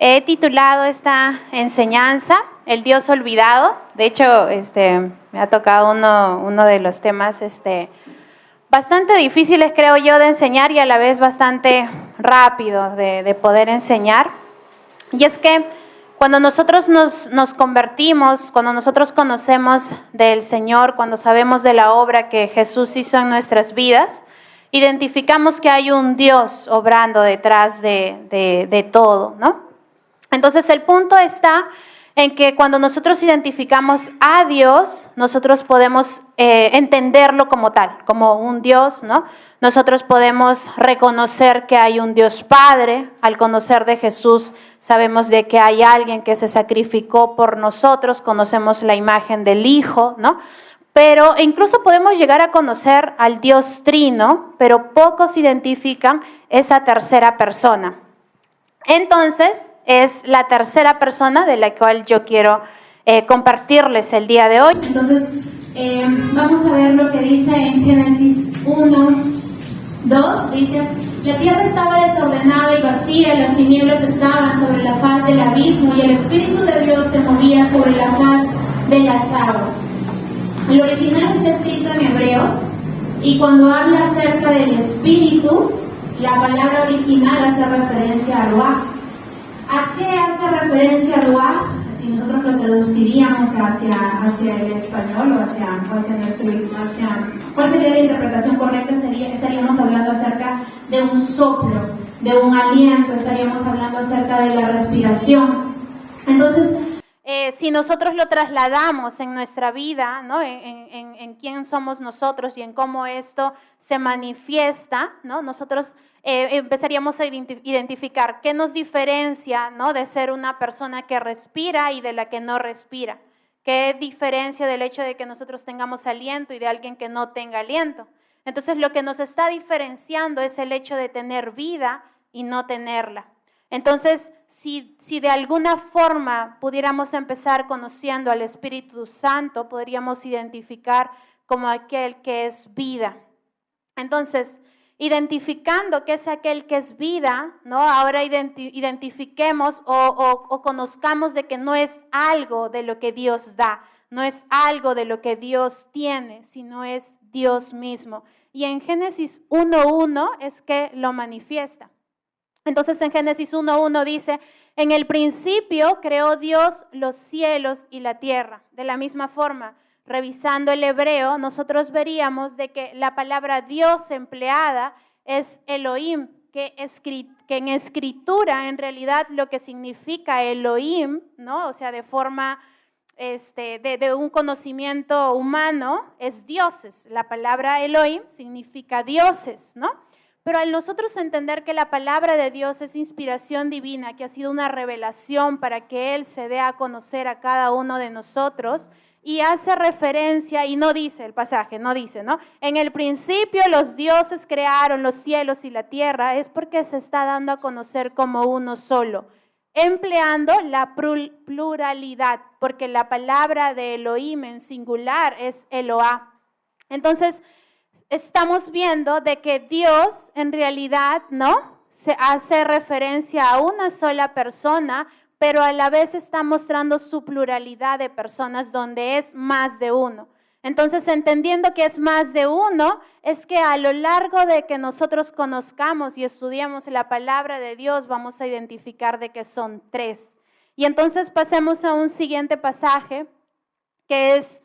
He titulado esta enseñanza El Dios olvidado. De hecho, me ha tocado uno de los temas bastante difíciles, creo yo, de enseñar y a la vez bastante rápido de poder enseñar. Y es que cuando nosotros nos convertimos, cuando nosotros conocemos del Señor, cuando sabemos de la obra que Jesús hizo en nuestras vidas, identificamos que hay un Dios obrando detrás de todo, ¿no? Entonces el punto está en que cuando nosotros identificamos a Dios, nosotros podemos entenderlo como tal, como un Dios, ¿no? Nosotros podemos reconocer que hay un Dios Padre. Al conocer de Jesús, sabemos de que hay alguien que se sacrificó por nosotros, conocemos la imagen del Hijo, ¿no? Pero incluso podemos llegar a conocer al Dios Trino, pero pocos identifican esa tercera persona. Entonces, es la tercera persona de la cual yo quiero compartirles el día de hoy. Entonces, vamos a ver lo que dice en Génesis 1:2. Dice: la tierra estaba desordenada y vacía, las tinieblas estaban sobre la faz del abismo y el Espíritu de Dios se movía sobre la faz de las aguas. El original está escrito en hebreos y cuando habla acerca del Espíritu, la palabra original hace referencia a Ruach. ¿A qué hace referencia Ruach? Si nosotros lo traduciríamos hacia el español o hacia nuestro idioma, ¿cuál sería la interpretación correcta? Estaríamos hablando acerca de un soplo, de un aliento, estaríamos hablando acerca de la respiración. Entonces, si nosotros lo trasladamos en nuestra vida, ¿no? en quién somos nosotros y en cómo esto se manifiesta, ¿no? Nosotros empezaríamos a identificar qué nos diferencia, ¿no? de ser una persona que respira y de la que no respira. ¿Qué diferencia del hecho de que nosotros tengamos aliento y de alguien que no tenga aliento? Entonces, lo que nos está diferenciando es el hecho de tener vida y no tenerla. Entonces, si de alguna forma pudiéramos empezar conociendo al Espíritu Santo, podríamos identificar como aquel que es vida. Entonces, identificando que es aquel que es vida, ¿no? Ahora identifiquemos o conozcamos de que no es algo de lo que Dios da, no es algo de lo que Dios tiene, sino es Dios mismo. Y en Génesis 1:1 es que lo manifiesta. Entonces en Génesis 1:1 dice: en el principio creó Dios los cielos y la tierra. De la misma forma, revisando el hebreo, nosotros veríamos de que la palabra Dios empleada es Elohim, que en escritura en realidad lo que significa Elohim, ¿no? O sea, de forma de un conocimiento humano, es dioses. La palabra Elohim significa dioses, ¿no? Pero al nosotros entender que la palabra de Dios es inspiración divina, que ha sido una revelación para que Él se dé a conocer a cada uno de nosotros, y hace referencia, y no dice el pasaje, no dice, ¿no? En el principio los dioses crearon los cielos y la tierra, es porque se está dando a conocer como uno solo, empleando la pluralidad, porque la palabra de Elohim en singular es Eloah. Entonces, estamos viendo de que Dios en realidad, ¿no? Se hace referencia a una sola persona, pero a la vez está mostrando su pluralidad de personas donde es más de uno. Entonces, entendiendo que es más de uno, es que a lo largo de que nosotros conozcamos y estudiamos la palabra de Dios, vamos a identificar de que son tres. Y entonces pasemos a un siguiente pasaje, que es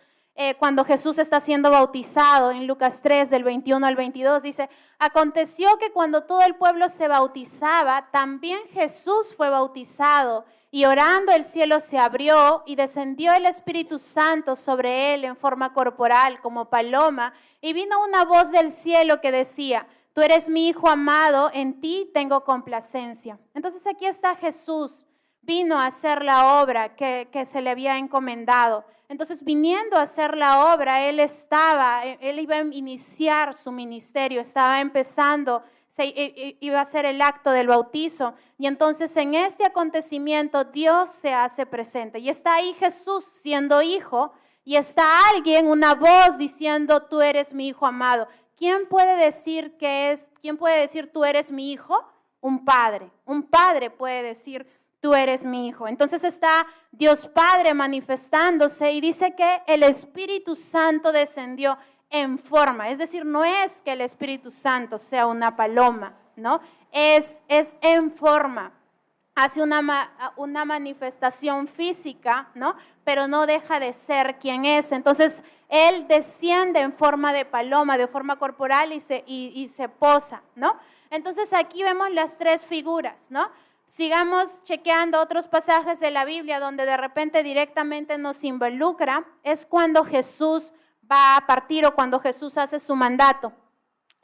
cuando Jesús está siendo bautizado en Lucas 3, del 21 al 22, dice: aconteció que cuando todo el pueblo se bautizaba, también Jesús fue bautizado, y orando el cielo se abrió y descendió el Espíritu Santo sobre él en forma corporal como paloma, y vino una voz del cielo que decía: tú eres mi Hijo amado, en ti tengo complacencia. Entonces aquí está Jesús, vino a hacer la obra que se le había encomendado. Entonces, viniendo a hacer la obra, él iba a iniciar su ministerio, estaba empezando, iba a hacer el acto del bautizo. Y entonces en este acontecimiento Dios se hace presente. Y está ahí Jesús siendo hijo, y está alguien, una voz diciendo: tú eres mi Hijo amado. ¿Quién puede decir tú eres mi hijo? Un padre puede decir: tú eres mi hijo. Entonces está Dios Padre manifestándose y dice que el Espíritu Santo descendió en forma. Es decir, no es que el Espíritu Santo sea una paloma, ¿no? Es en forma. Hace una manifestación física, ¿no? Pero no deja de ser quien es. Entonces, Él desciende en forma de paloma, de forma corporal y se posa, ¿no? Entonces, aquí vemos las tres figuras, ¿no? Sigamos chequeando otros pasajes de la Biblia donde de repente directamente nos involucra. Es cuando Jesús va a partir o cuando Jesús hace su mandato.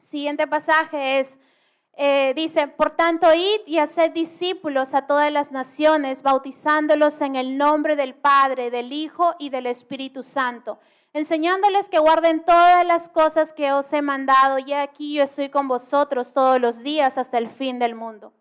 Siguiente pasaje es... dice, por tanto, id y haced discípulos a todas las naciones, bautizándolos en el nombre del Padre, del Hijo y del Espíritu Santo, enseñándoles que guarden todas las cosas que os he mandado, y aquí yo estoy con vosotros todos los días hasta el fin del mundo.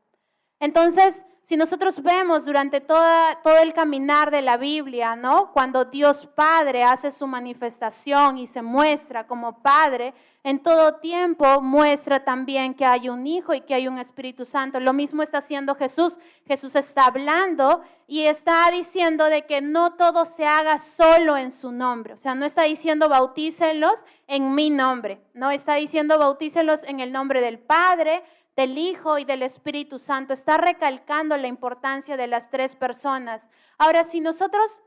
Entonces, si nosotros vemos durante todo el caminar de la Biblia, ¿no? Cuando Dios Padre hace su manifestación y se muestra como Padre, en todo tiempo muestra también que hay un Hijo y que hay un Espíritu Santo. Lo mismo está haciendo Jesús. Jesús está hablando y está diciendo de que no todo se haga solo en su nombre. O sea, no está diciendo bautícenlos en mi nombre, no está diciendo bautícenlos en el nombre del Padre, del Hijo y del Espíritu Santo. Está recalcando la importancia de las tres personas. Ahora, si nosotros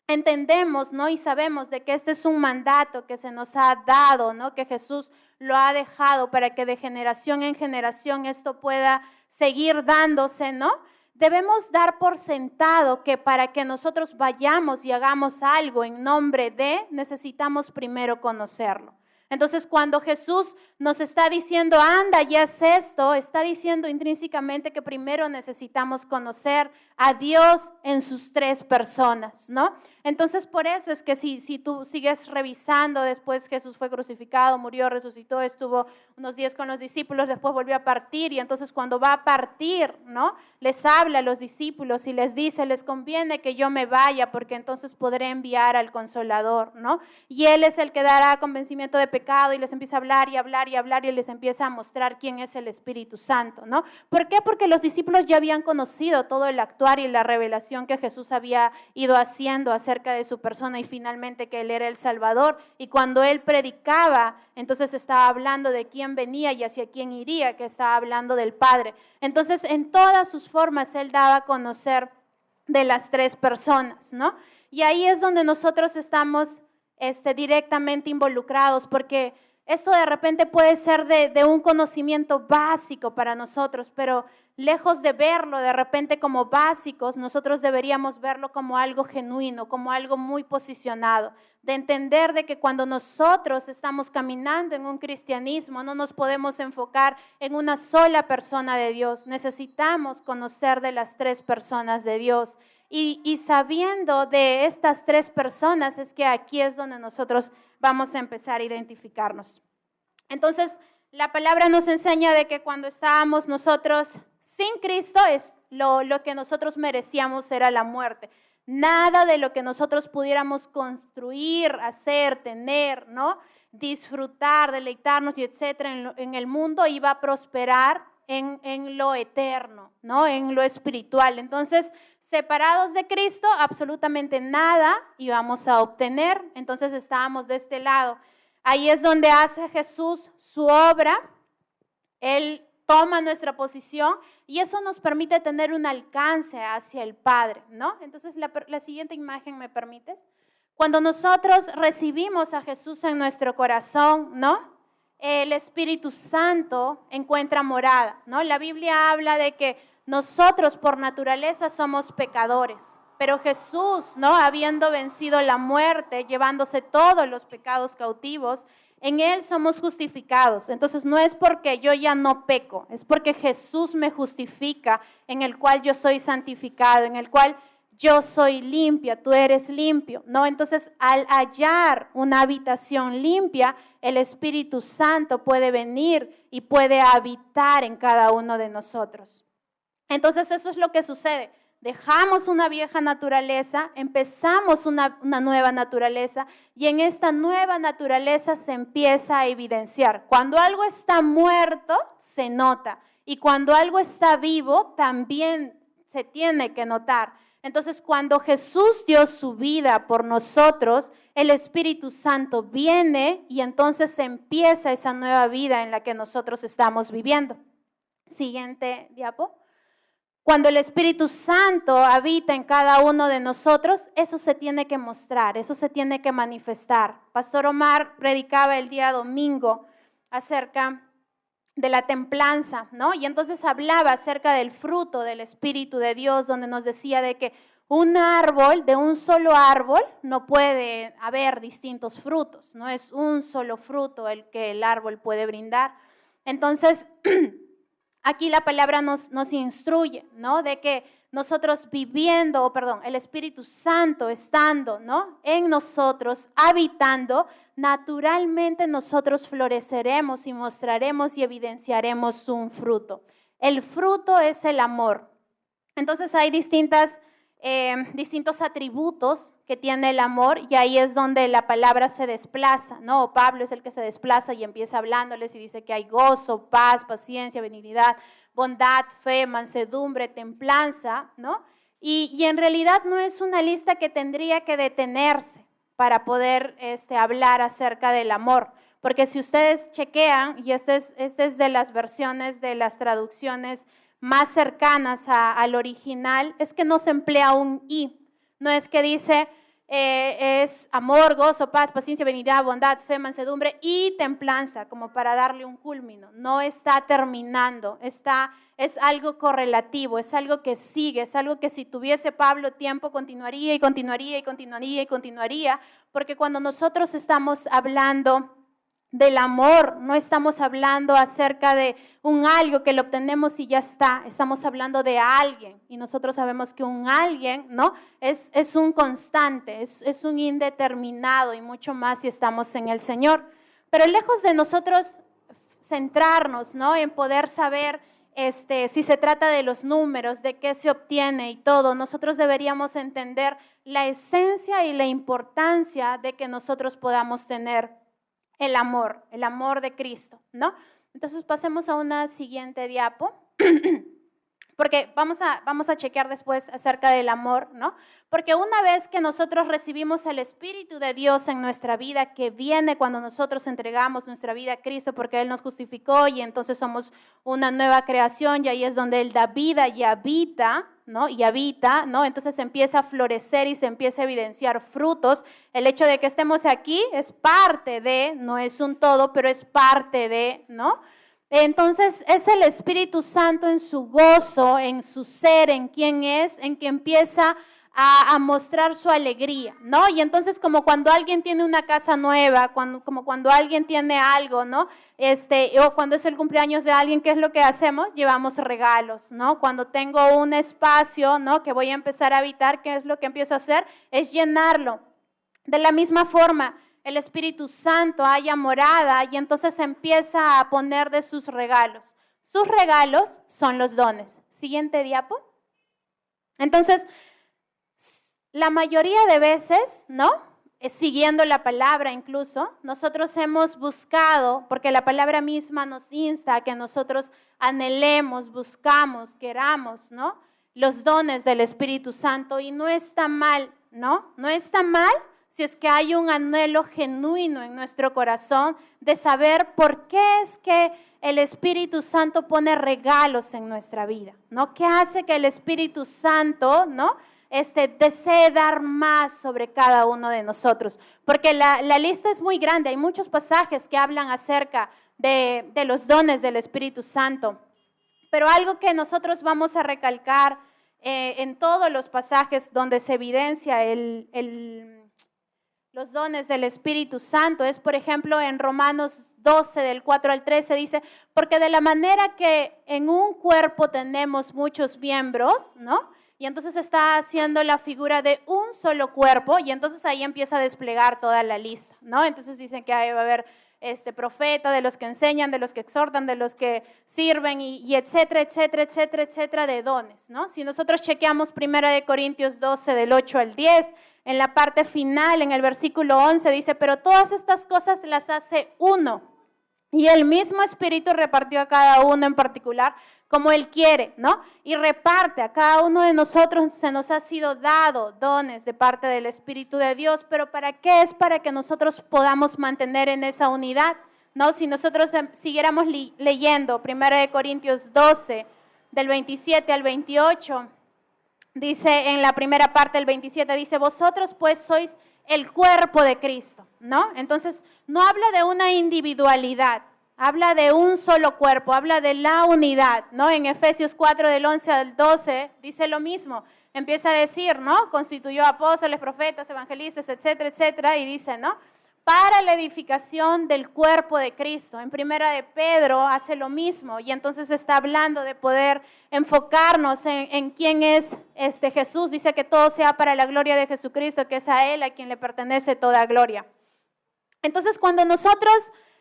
entendemos, ¿no? Y sabemos de que este es un mandato que se nos ha dado, ¿no? Que Jesús lo ha dejado para que de generación en generación esto pueda seguir dándose, ¿no? Debemos dar por sentado que para que nosotros vayamos y hagamos algo en nombre de, necesitamos primero conocerlo. Entonces, cuando Jesús nos está diciendo, anda y haz esto, está diciendo intrínsecamente que primero necesitamos conocer a Dios en sus tres personas, ¿no? Entonces, por eso es que si tú sigues revisando, después Jesús fue crucificado, murió, resucitó, estuvo unos días con los discípulos, después volvió a partir, y entonces cuando va a partir, ¿no? Les habla a los discípulos y les dice, les conviene que yo me vaya, porque entonces podré enviar al Consolador, ¿no? Y Él es el que dará convencimiento de pecado, y les empieza a hablar y hablar y hablar y les empieza a mostrar quién es el Espíritu Santo, ¿no? ¿Por qué? Porque los discípulos ya habían conocido todo el actuar y la revelación que Jesús había ido haciendo acerca de su persona y finalmente que Él era el Salvador, y cuando Él predicaba, entonces estaba hablando de quién venía y hacia quién iría, que estaba hablando del Padre. Entonces, en todas sus formas Él daba a conocer de las tres personas, ¿no? Y ahí es donde nosotros estamos directamente involucrados, porque esto de repente puede ser de un conocimiento básico para nosotros, pero lejos de verlo de repente como básicos, nosotros deberíamos verlo como algo genuino, como algo muy posicionado, de entender de que cuando nosotros estamos caminando en un cristianismo, no nos podemos enfocar en una sola persona de Dios, necesitamos conocer de las tres personas de Dios. Y sabiendo de estas tres personas es que aquí es donde nosotros vamos a empezar a identificarnos. Entonces, la palabra nos enseña de que cuando estábamos nosotros sin Cristo, lo que nosotros merecíamos era la muerte. Nada de lo que nosotros pudiéramos construir, hacer, tener, ¿no? Disfrutar, deleitarnos y etcétera en el mundo iba a prosperar en lo eterno, ¿no? En lo espiritual. Entonces, separados de Cristo, absolutamente nada íbamos a obtener. Entonces estábamos de este lado. Ahí es donde hace Jesús su obra. Él toma nuestra posición y eso nos permite tener un alcance hacia el Padre, ¿no? Entonces la siguiente imagen, ¿me permites? Cuando nosotros recibimos a Jesús en nuestro corazón, ¿no? El Espíritu Santo encuentra morada, ¿no? La Biblia habla de que nosotros por naturaleza somos pecadores, pero Jesús, ¿no? Habiendo vencido la muerte, llevándose todos los pecados cautivos, en Él somos justificados. Entonces no es porque yo ya no peco, es porque Jesús me justifica, en el cual yo soy santificado, en el cual yo soy limpia, tú eres limpio, ¿no? Entonces, al hallar una habitación limpia, el Espíritu Santo puede venir y puede habitar en cada uno de nosotros. Entonces, eso es lo que sucede. Dejamos una vieja naturaleza, empezamos una nueva naturaleza, y en esta nueva naturaleza se empieza a evidenciar. Cuando algo está muerto, se nota, y cuando algo está vivo, también se tiene que notar. Entonces, cuando Jesús dio su vida por nosotros, el Espíritu Santo viene y entonces empieza esa nueva vida en la que nosotros estamos viviendo. Siguiente diapo. Cuando el Espíritu Santo habita en cada uno de nosotros, eso se tiene que mostrar, eso se tiene que manifestar. Pastor Omar predicaba el día domingo acerca de la templanza, ¿no? Y entonces hablaba acerca del fruto del Espíritu de Dios, donde nos decía de que un árbol, de un solo árbol, no puede haber distintos frutos, no es un solo fruto el que el árbol puede brindar. Entonces, aquí la palabra nos instruye, ¿no? De que nosotros el Espíritu Santo estando, ¿no? En nosotros, habitando, naturalmente nosotros floreceremos y mostraremos y evidenciaremos un fruto. El fruto es el amor. Entonces hay distintos atributos que tiene el amor y ahí es donde la palabra se desplaza, ¿no? Pablo es el que se desplaza y empieza hablándoles y dice que hay gozo, paz, paciencia, benignidad, bondad, fe, mansedumbre, templanza, ¿no? Y en realidad no es una lista que tendría que detenerse para poder hablar acerca del amor, porque si ustedes chequean, y este es de las versiones de las traducciones más cercanas al original, es que no se emplea un y, no es que dice es amor, gozo, paz, paciencia, benignidad, bondad, fe, mansedumbre y templanza, como para darle un culmino, no está terminando, es algo correlativo, es algo que sigue, es algo que si tuviese Pablo tiempo continuaría y continuaría y continuaría y continuaría, porque cuando nosotros estamos hablando del amor, no estamos hablando acerca de un algo que lo obtenemos y ya está, estamos hablando de alguien y nosotros sabemos que un alguien, ¿no? Es un constante, es un indeterminado y mucho más si estamos en el Señor. Pero lejos de nosotros centrarnos, ¿no? En poder saber si se trata de los números, de qué se obtiene y todo, nosotros deberíamos entender la esencia y la importancia de que nosotros podamos tener el amor de Cristo, ¿no? Entonces pasemos a una siguiente diapo, porque vamos a chequear después acerca del amor, ¿no? Porque una vez que nosotros recibimos el Espíritu de Dios en nuestra vida, que viene cuando nosotros entregamos nuestra vida a Cristo, porque Él nos justificó y entonces somos una nueva creación y ahí es donde Él da vida y habita, ¿no? Y habita, ¿no? Entonces empieza a florecer y se empieza a evidenciar frutos. El hecho de que estemos aquí es parte de, no es un todo, pero es parte de, ¿no? Entonces es el Espíritu Santo en su gozo, en su ser, en quién es, en que empieza a mostrar su alegría, ¿no? Y entonces como cuando alguien tiene una casa nueva, como cuando alguien tiene algo, ¿no? O cuando es el cumpleaños de alguien, ¿qué es lo que hacemos? Llevamos regalos, ¿no? Cuando tengo un espacio, ¿no? Que voy a empezar a habitar, ¿qué es lo que empiezo a hacer? Es llenarlo. De la misma forma, el Espíritu Santo haya morada y entonces empieza a poner de sus regalos. Sus regalos son los dones. Siguiente diapo. Entonces, la mayoría de veces, ¿no? Siguiendo la palabra incluso, nosotros hemos buscado, porque la palabra misma nos insta a que nosotros anhelemos, buscamos, queramos, ¿no? Los dones del Espíritu Santo y no está mal, ¿no? No está mal si es que hay un anhelo genuino en nuestro corazón de saber por qué es que el Espíritu Santo pone regalos en nuestra vida, ¿no? ¿Qué hace que el Espíritu Santo, ¿no? Desee dar más sobre cada uno de nosotros, porque la lista es muy grande, hay muchos pasajes que hablan acerca de los dones del Espíritu Santo, pero algo que nosotros vamos a recalcar en todos los pasajes donde se evidencia los dones del Espíritu Santo es, por ejemplo, en Romanos 12, del 4 al 13, dice, porque de la manera que en un cuerpo tenemos muchos miembros, ¿no? Y entonces está haciendo la figura de un solo cuerpo y entonces ahí empieza a desplegar toda la lista, ¿no? Entonces dicen que ahí va a haber profeta, de los que enseñan, de los que exhortan, de los que sirven y etcétera, etcétera, etcétera, etcétera de dones, ¿no? Si nosotros chequeamos 1 Corintios 12 del 8 al 10, en la parte final, en el versículo 11 dice, pero todas estas cosas las hace uno, Y el mismo Espíritu repartió a cada uno en particular como Él quiere, ¿no? Y reparte a cada uno de nosotros, se nos ha sido dado dones de parte del Espíritu de Dios, pero ¿para qué? Es para que nosotros podamos mantener en esa unidad, ¿no? Si nosotros siguiéramos leyendo 1 Corintios 12, del 27 al 28, dice en la primera parte del 27, dice, vosotros pues sois el cuerpo de Cristo, ¿no? Entonces, no habla de una individualidad, habla de un solo cuerpo, habla de la unidad, ¿no? En Efesios 4, del 11 al 12, dice lo mismo. Empieza a decir, ¿no? Constituyó apóstoles, profetas, evangelistas, etcétera, etcétera, y dice, ¿no? Para la edificación del cuerpo de Cristo. En Primera de Pedro hace lo mismo, y entonces está hablando de poder enfocarnos en quién es Jesús. Dice que todo sea para la gloria de Jesucristo, que es a Él a quien le pertenece toda gloria. Entonces, cuando nosotros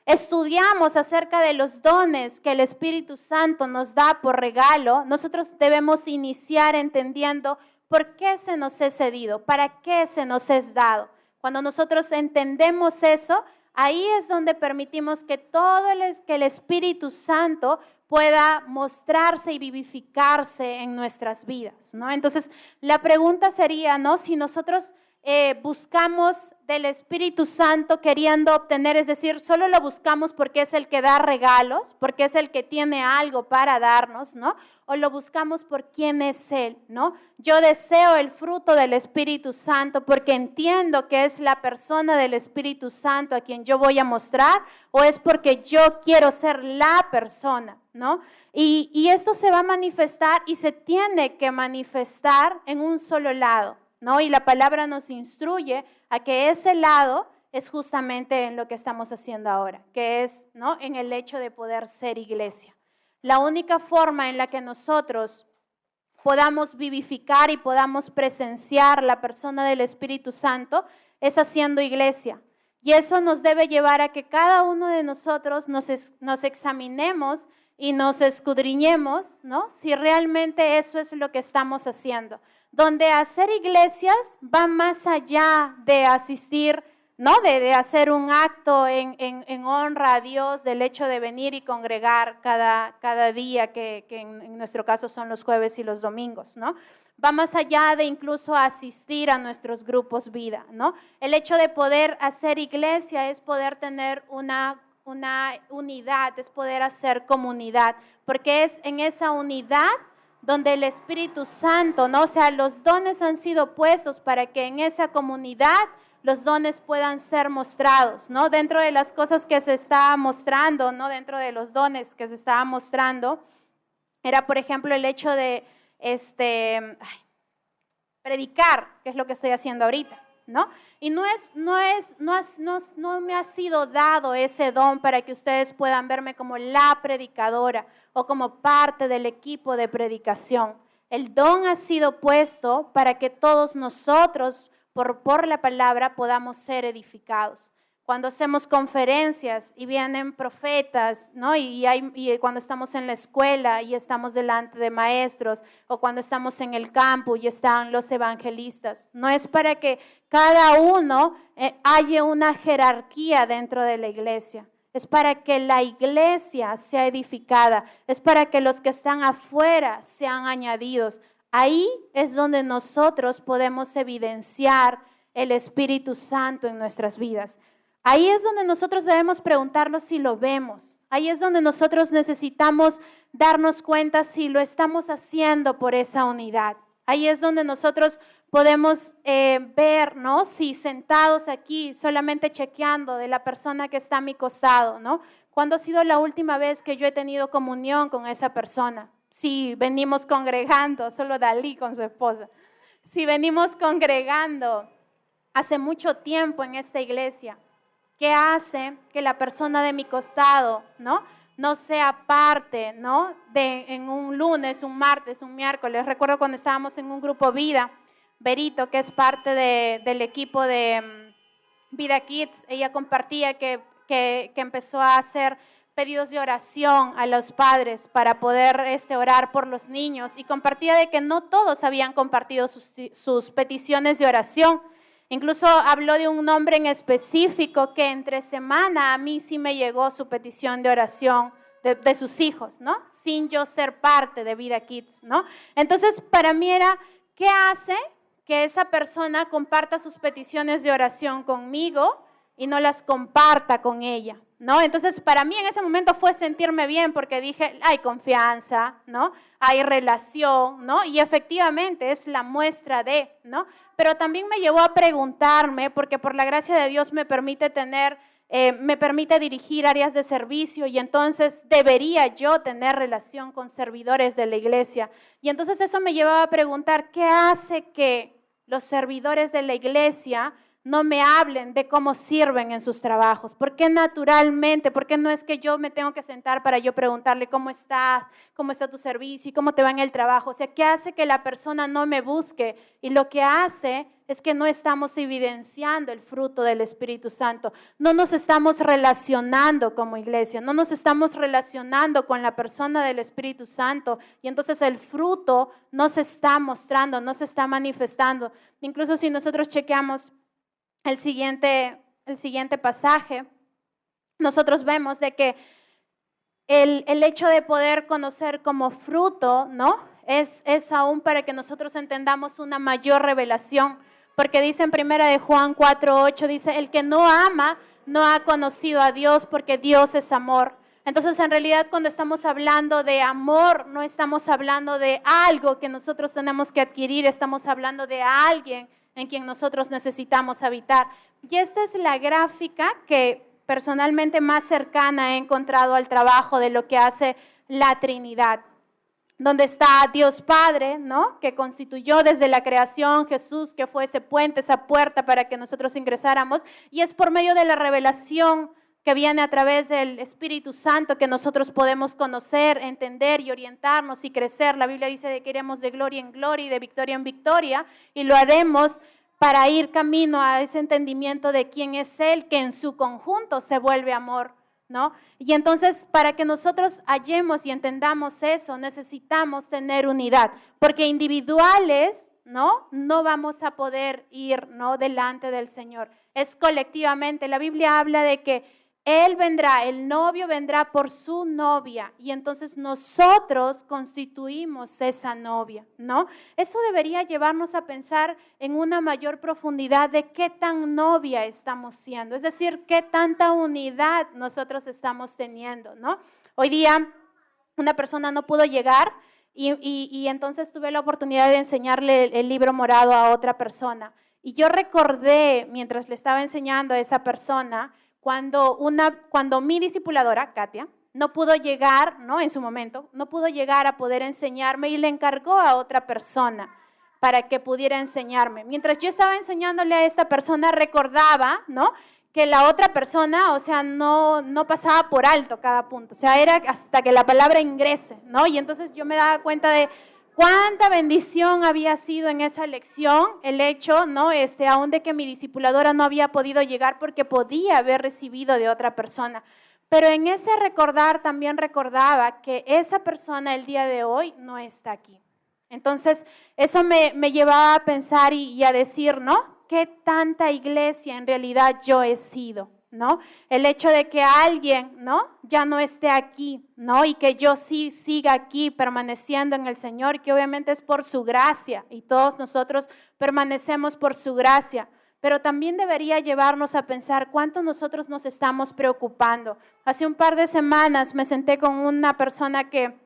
estudiamos acerca de los dones que el Espíritu Santo nos da por regalo, nosotros debemos iniciar entendiendo por qué se nos es cedido, para qué se nos es dado. Cuando nosotros entendemos eso, ahí es donde permitimos que que el Espíritu Santo pueda mostrarse y vivificarse en nuestras vidas, ¿no? Entonces, la pregunta sería, ¿no? Si nosotros buscamos del Espíritu Santo queriendo obtener, es decir, solo lo buscamos porque es el que da regalos, porque es el que tiene algo para darnos, ¿no? O lo buscamos por quién es Él, ¿no? Yo deseo el fruto del Espíritu Santo porque entiendo que es la persona del Espíritu Santo a quien yo voy a mostrar, o es porque yo quiero ser la persona, ¿no? Y esto se va a manifestar y se tiene que manifestar en un solo lado, ¿no? Y la palabra nos instruye a que ese lado es justamente en lo que estamos haciendo ahora, que es, ¿no? En el hecho de poder ser iglesia. La única forma en la que nosotros podamos vivificar y podamos presenciar la persona del Espíritu Santo es haciendo iglesia. Y eso nos debe llevar a que cada uno de nosotros nos examinemos y nos escudriñemos, ¿no? Si realmente eso es lo que estamos haciendo. Donde hacer iglesias va más allá de asistir, ¿no? De hacer un acto en honra a Dios, del hecho de venir y congregar cada día, que en nuestro caso son los jueves y los domingos, ¿no? Va más allá de incluso asistir a nuestros grupos vida, ¿no? El hecho de poder hacer iglesia es poder tener una unidad, es poder hacer comunidad, porque es en esa unidad donde el Espíritu Santo, ¿no? O sea, los dones han sido puestos para que en esa comunidad los dones puedan ser mostrados, ¿no? Dentro de las cosas que se estaba mostrando, ¿no? Dentro de los dones que se estaba mostrando, era, por ejemplo, el hecho de predicar, que es lo que estoy haciendo ahorita, ¿no? Y no me ha sido dado ese don para que ustedes puedan verme como la predicadora o como parte del equipo de predicación. El don ha sido puesto para que todos nosotros, por la palabra, podamos ser edificados. Cuando hacemos conferencias y vienen profetas, ¿no? Y cuando estamos en la escuela y estamos delante de maestros, o cuando estamos en el campo y están los evangelistas, no es para que cada uno haya una jerarquía dentro de la iglesia. Es para que la iglesia sea edificada, es para que los que están afuera sean añadidos. Ahí es donde nosotros podemos evidenciar el Espíritu Santo en nuestras vidas. Ahí es donde nosotros debemos preguntarnos si lo vemos. Ahí es donde nosotros necesitamos darnos cuenta si lo estamos haciendo por esa unidad. Ahí es donde nosotros podemos ver, ¿no? Si sentados aquí solamente chequeando de la persona que está a mi costado, ¿no? ¿Cuándo ha sido la última vez que yo he tenido comunión con esa persona? Si venimos congregando, solo Dalí con su esposa. Si venimos congregando hace mucho tiempo en esta iglesia, ¿qué hace que la persona de mi costado, no sea parte, ¿no? En un lunes, un martes, un miércoles? Recuerdo cuando estábamos en un grupo Vida, Berito, que es parte del equipo de Vida Kids, ella compartía que empezó a hacer pedidos de oración a los padres para poder orar por los niños, y compartía de que no todos habían compartido sus peticiones de oración. Incluso habló de un nombre en específico que entre semana a mí sí me llegó su petición de oración de sus hijos, ¿no? Sin yo ser parte de Vida Kids, ¿no? Entonces, para mí era, ¿qué hace que esa persona comparta sus peticiones de oración conmigo y no las comparta con ella, ¿no? Entonces, para mí en ese momento fue sentirme bien porque dije, hay confianza, ¿no? Hay relación, ¿no? Y efectivamente es la muestra de, ¿no? Pero también me llevó a preguntarme, porque por la gracia de Dios me permite dirigir áreas de servicio y entonces debería yo tener relación con servidores de la iglesia. Y entonces eso me llevaba a preguntar, ¿qué hace que los servidores de la iglesia no me hablen de cómo sirven en sus trabajos? ¿Por qué naturalmente? ¿Por qué no es que yo me tengo que sentar para yo preguntarle cómo estás, cómo está tu servicio y cómo te va en el trabajo? O sea, ¿qué hace que la persona no me busque? Y lo que hace es que no estamos evidenciando el fruto del Espíritu Santo. No nos estamos relacionando como iglesia, no nos estamos relacionando con la persona del Espíritu Santo. Y entonces el fruto no se está mostrando, no se está manifestando. Incluso si nosotros chequeamos el siguiente pasaje, nosotros vemos de que el hecho de poder conocer como fruto, ¿no? Es aún para que nosotros entendamos una mayor revelación, porque dice en 1 de Juan 4:8, dice, el que no ama no ha conocido a Dios porque Dios es amor. Entonces, en realidad, cuando estamos hablando de amor, no estamos hablando de algo que nosotros tenemos que adquirir, estamos hablando de alguien en quien nosotros necesitamos habitar. Y esta es la gráfica que personalmente más cercana he encontrado al trabajo de lo que hace la Trinidad, donde está Dios Padre, ¿no? Que constituyó desde la creación, Jesús, que fue ese puente, esa puerta para que nosotros ingresáramos, y es por medio de la revelación que viene a través del Espíritu Santo que nosotros podemos conocer, entender y orientarnos y crecer. La Biblia dice que iremos de gloria en gloria y de victoria en victoria, y lo haremos para ir camino a ese entendimiento de quién es Él, que en su conjunto se vuelve amor, ¿no? Y entonces, para que nosotros hallemos y entendamos eso, necesitamos tener unidad, porque individuales, ¿no? No vamos a poder ir, ¿no? Delante del Señor. Es colectivamente. La Biblia habla de que Él vendrá, el novio vendrá por su novia y entonces nosotros constituimos esa novia, ¿no? Eso debería llevarnos a pensar en una mayor profundidad de qué tan novia estamos siendo, es decir, qué tanta unidad nosotros estamos teniendo, ¿no? Hoy día una persona no pudo llegar y entonces tuve la oportunidad de enseñarle el libro morado a otra persona. Y yo recordé, mientras le estaba enseñando a esa persona, cuando mi discipuladora, Katia, no pudo llegar, ¿no? En su momento, no pudo llegar a poder enseñarme y le encargó a otra persona para que pudiera enseñarme. Mientras yo estaba enseñándole a esta persona, recordaba, ¿no? Que la otra persona, o sea, no pasaba por alto cada punto, o sea, era hasta que la palabra ingrese, ¿no? Y entonces yo me daba cuenta de cuánta bendición había sido en esa lección, el hecho, ¿no? Aún de que mi discipuladora no había podido llegar porque podía haber recibido de otra persona. Pero en ese recordar también recordaba que esa persona el día de hoy no está aquí. Entonces, eso me llevaba a pensar y a decir, ¿no? ¿Qué tanta iglesia en realidad yo he sido? ¿No? El hecho de que alguien, ¿no? Ya no esté aquí, ¿no? Y que yo sí siga aquí permaneciendo en el Señor, que obviamente es por su gracia y todos nosotros permanecemos por su gracia, pero también debería llevarnos a pensar cuánto nosotros nos estamos preocupando. Hace un par de semanas me senté con una persona que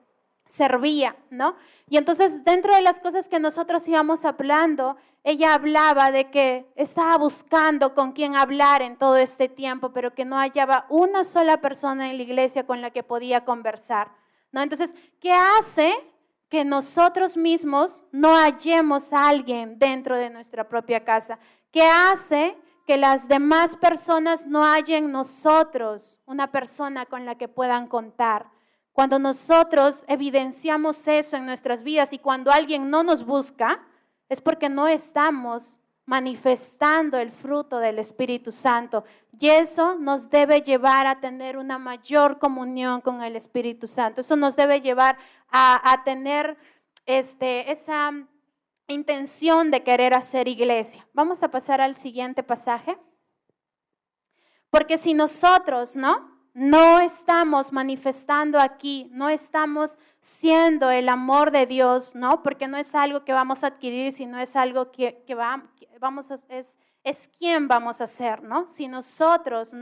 servía, ¿no? Y entonces dentro de las cosas que nosotros íbamos hablando, ella hablaba de que estaba buscando con quién hablar en todo este tiempo, pero que no hallaba una sola persona en la iglesia con la que podía conversar, ¿no? Entonces, ¿qué hace que nosotros mismos no hallemos a alguien dentro de nuestra propia casa? ¿Qué hace que las demás personas no hallen en nosotros una persona con la que puedan contar? Cuando nosotros evidenciamos eso en nuestras vidas y cuando alguien no nos busca, es porque no estamos manifestando el fruto del Espíritu Santo. Y eso nos debe llevar a tener una mayor comunión con el Espíritu Santo. Eso nos debe llevar a tener esa intención de querer hacer iglesia. Vamos a pasar al siguiente pasaje. Porque si nosotros, no estamos manifestando aquí, no estamos siendo el amor de Dios, porque no es algo que vamos a adquirir, sino es algo que es quien vamos a ser, Si nosotros,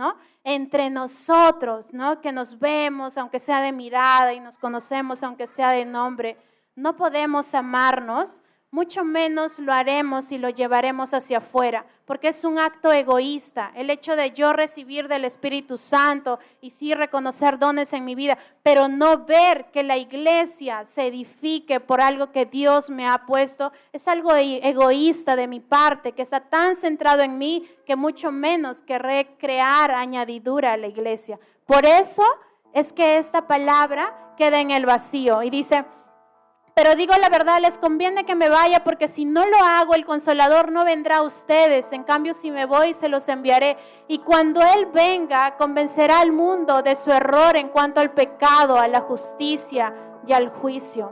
entre nosotros, que nos vemos, aunque sea de mirada, y nos conocemos, aunque sea de nombre, no podemos amarnos, mucho menos lo haremos y lo llevaremos hacia afuera, porque es un acto egoísta, el hecho de yo recibir del Espíritu Santo y sí reconocer dones en mi vida, pero no ver que la iglesia se edifique por algo que Dios me ha puesto, es algo egoísta de mi parte, que está tan centrado en mí, que mucho menos querré crear añadidura a la iglesia. Por eso es que esta palabra queda en el vacío y dice: pero digo la verdad, les conviene que me vaya, porque si no lo hago, el Consolador no vendrá a ustedes. En cambio, si me voy, se los enviaré. Y cuando Él venga, convencerá al mundo de su error en cuanto al pecado, a la justicia y al juicio.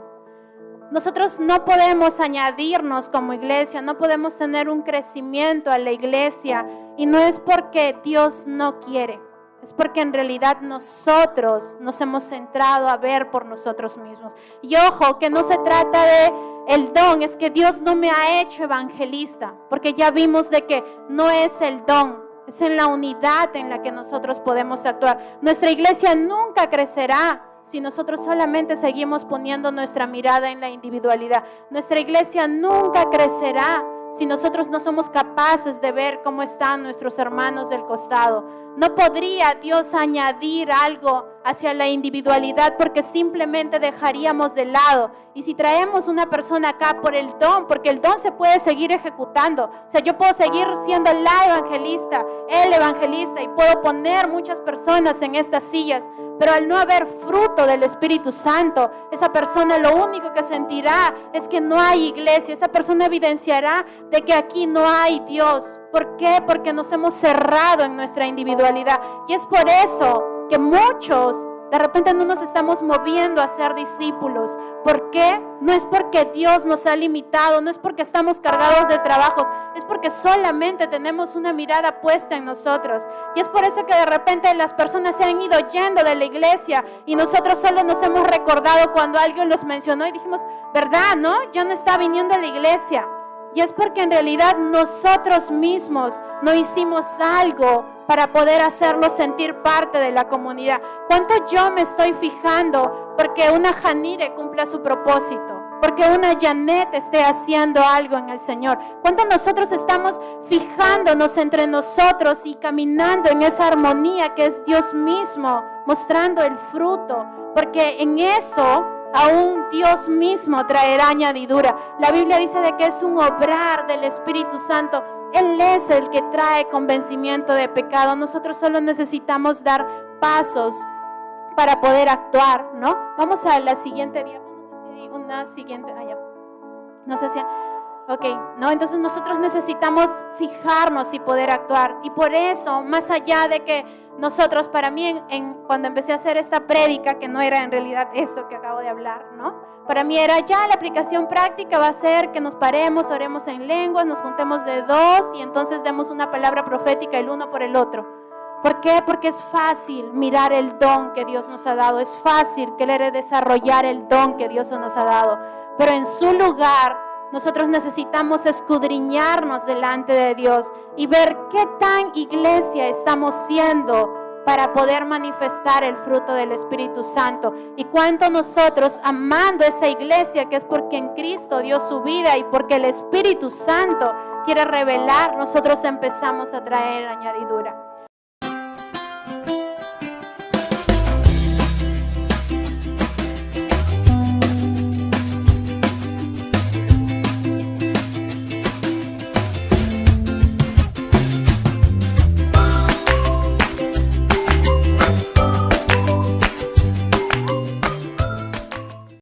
Nosotros no podemos añadirnos como iglesia, no podemos tener un crecimiento a la iglesia. Y no es porque Dios no quiere. Es porque en realidad nosotros nos hemos centrado a ver por nosotros mismos. Y ojo, que no se trata de el don, es que Dios no me ha hecho evangelista, porque ya vimos de que no es el don, es en la unidad en la que nosotros podemos actuar. Nuestra iglesia nunca crecerá si nosotros solamente seguimos poniendo nuestra mirada en la individualidad. Nuestra iglesia nunca crecerá si nosotros no somos capaces de ver cómo están nuestros hermanos del costado. No podría Dios añadir algo hacia la individualidad, porque simplemente dejaríamos de lado. Y si traemos una persona acá por el don, porque el don se puede seguir ejecutando. O sea, yo puedo seguir siendo la evangelista, el evangelista, y puedo poner muchas personas en estas sillas, pero al no haber fruto del Espíritu Santo, esa persona lo único que sentirá es que no hay iglesia. Esa persona evidenciará de que aquí no hay Dios. ¿Por qué? Porque nos hemos cerrado en nuestra individualidad. Y es por eso que muchos de repente no nos estamos moviendo a ser discípulos. ¿Por qué? No es porque Dios nos ha limitado, no es porque estamos cargados de trabajos, es porque solamente tenemos una mirada puesta en nosotros. Y es por eso que de repente las personas se han ido yendo de la iglesia y nosotros solo nos hemos recordado cuando alguien los mencionó y dijimos: ¿verdad, no? Ya no está viniendo a la iglesia. Y es porque en realidad nosotros mismos no hicimos algo para poder hacerlos sentir parte de la comunidad. ¿Cuánto yo me estoy fijando porque una Janire cumpla su propósito? Porque una Janet esté haciendo algo en el Señor. ¿Cuánto nosotros estamos fijándonos entre nosotros y caminando en esa armonía que es Dios mismo, mostrando el fruto? Porque en eso aún Dios mismo traerá añadidura. La Biblia dice de que es un obrar del Espíritu Santo. Él es el que trae convencimiento de pecado. Nosotros solo necesitamos dar pasos para poder actuar, ¿no? Vamos a la siguiente día. Una siguiente, no sé si... Ok, ¿no? Entonces nosotros necesitamos fijarnos y poder actuar. Y por eso, más allá de que nosotros, para mí, cuando empecé a hacer esta prédica, que no era en realidad esto que acabo de hablar, ¿no? Para mí era ya la aplicación práctica va a ser que nos paremos, oremos en lenguas, nos juntemos de dos y entonces demos una palabra profética el uno por el otro. ¿Por qué? Porque es fácil mirar el don que Dios nos ha dado, es fácil querer desarrollar el don que Dios nos ha dado, pero en su lugar nosotros necesitamos escudriñarnos delante de Dios y ver qué tan iglesia estamos siendo para poder manifestar el fruto del Espíritu Santo, y cuánto nosotros, amando esa iglesia que es porque en Cristo dio su vida y porque el Espíritu Santo quiere revelar, nosotros empezamos a traer añadidura.